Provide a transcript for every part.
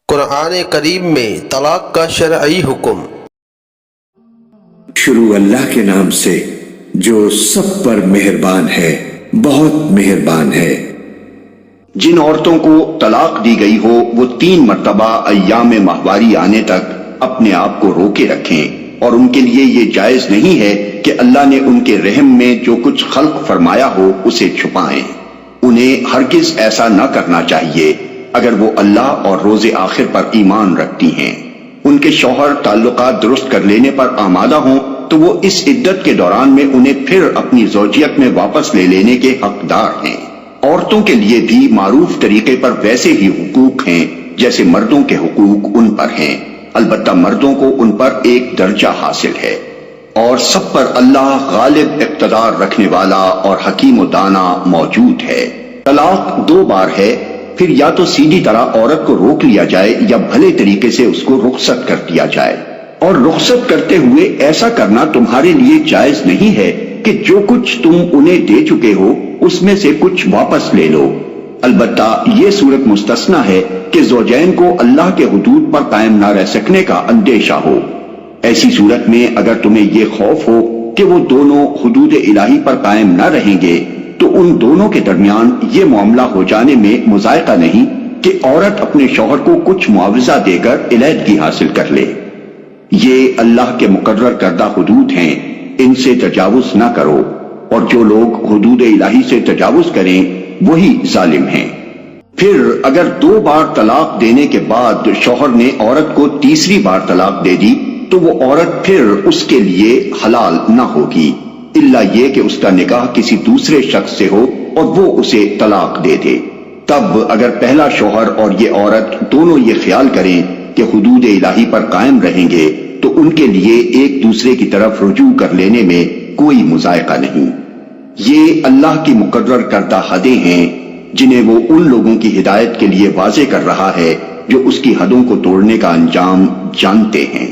قرآن کریم میں طلاق کا شرعی حکم۔ شروع اللہ کے نام سے جو سب پر مہربان ہے، بہت مہربان ہے۔ جن عورتوں کو طلاق دی گئی ہو وہ 3 مرتبہ ایام ماہواری آنے تک اپنے آپ کو روکے رکھیں، اور ان کے لیے یہ جائز نہیں ہے کہ اللہ نے ان کے رحم میں جو کچھ خلق فرمایا ہو اسے چھپائیں۔ انہیں ہرگز ایسا نہ کرنا چاہیے اگر وہ اللہ اور روز آخر پر ایمان رکھتی ہیں۔ ان کے شوہر تعلقات درست کر لینے پر آمادہ ہوں تو وہ اس عدت کے دوران میں انہیں پھر اپنی زوجیت میں واپس لے لینے کے حقدار ہیں۔ عورتوں کے لیے بھی معروف طریقے پر ویسے ہی حقوق ہیں جیسے مردوں کے حقوق ان پر ہیں، البتہ مردوں کو ان پر ایک درجہ حاصل ہے، اور سب پر اللہ غالب اقتدار رکھنے والا اور حکیم و دانا موجود ہے۔ طلاق 2 بار ہے، پھر یا تو سیدھی طرح عورت کو روک لیا جائے یا بھلے طریقے سے اس کو رخصت کر دیا جائے، اور رخصت کرتے ہوئے ایسا کرنا تمہارے لیے جائز نہیں ہے کہ جو کچھ تم انہیں دے چکے ہو اس میں سے کچھ واپس لے لو۔ البتہ یہ صورت مستثنیٰ ہے کہ زوجین کو اللہ کے حدود پر قائم نہ رہ سکنے کا اندیشہ ہو۔ ایسی صورت میں اگر تمہیں یہ خوف ہو کہ وہ دونوں حدود الہی پر قائم نہ رہیں گے تو ان دونوں کے درمیان یہ معاملہ ہو جانے میں مضائقہ نہیں کہ عورت اپنے شوہر کو کچھ معاوضہ دے کر علیحدگی حاصل کر لے۔ یہ اللہ کے مقرر کردہ حدود ہیں، ان سے تجاوز نہ کرو، اور جو لوگ حدود الہی سے تجاوز کریں وہی ظالم ہیں۔ پھر اگر 2 بار طلاق دینے کے بعد شوہر نے عورت کو تیسری بار طلاق دے دی تو وہ عورت پھر اس کے لیے حلال نہ ہوگی، الا یہ کہ اس کا نکاح کسی دوسرے شخص سے ہو اور وہ اسے طلاق دے دے۔ تب اگر پہلا شوہر اور یہ عورت دونوں یہ خیال کریں کہ حدود الہی پر قائم رہیں گے تو ان کے لیے ایک دوسرے کی طرف رجوع کر لینے میں کوئی مضائقہ نہیں۔ یہ اللہ کی مقرر کردہ حدیں ہیں جنہیں وہ ان لوگوں کی ہدایت کے لیے واضح کر رہا ہے جو اس کی حدوں کو توڑنے کا انجام جانتے ہیں۔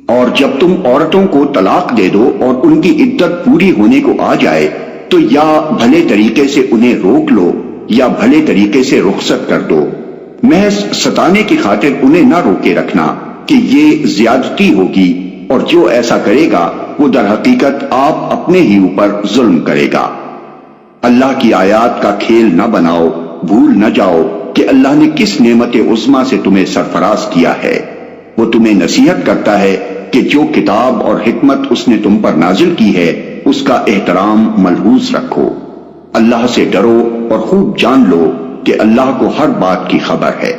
اور جب تم عورتوں کو طلاق دے دو اور ان کی عدت پوری ہونے کو آ جائے تو یا بھلے طریقے سے انہیں روک لو یا بھلے طریقے سے رخصت کر دو۔ محض ستانے کی خاطر انہیں نہ روکے رکھنا کہ یہ زیادتی ہوگی، اور جو ایسا کرے گا وہ در حقیقت آپ اپنے ہی اوپر ظلم کرے گا۔ اللہ کی آیات کا کھیل نہ بناؤ، بھول نہ جاؤ کہ اللہ نے کس نعمت عظمیٰ سے تمہیں سرفراز کیا ہے۔ وہ تمہیں نصیحت کرتا ہے کہ جو کتاب اور حکمت اس نے تم پر نازل کی ہے اس کا احترام ملحوظ رکھو۔ اللہ سے ڈرو اور خوب جان لو کہ اللہ کو ہر بات کی خبر ہے۔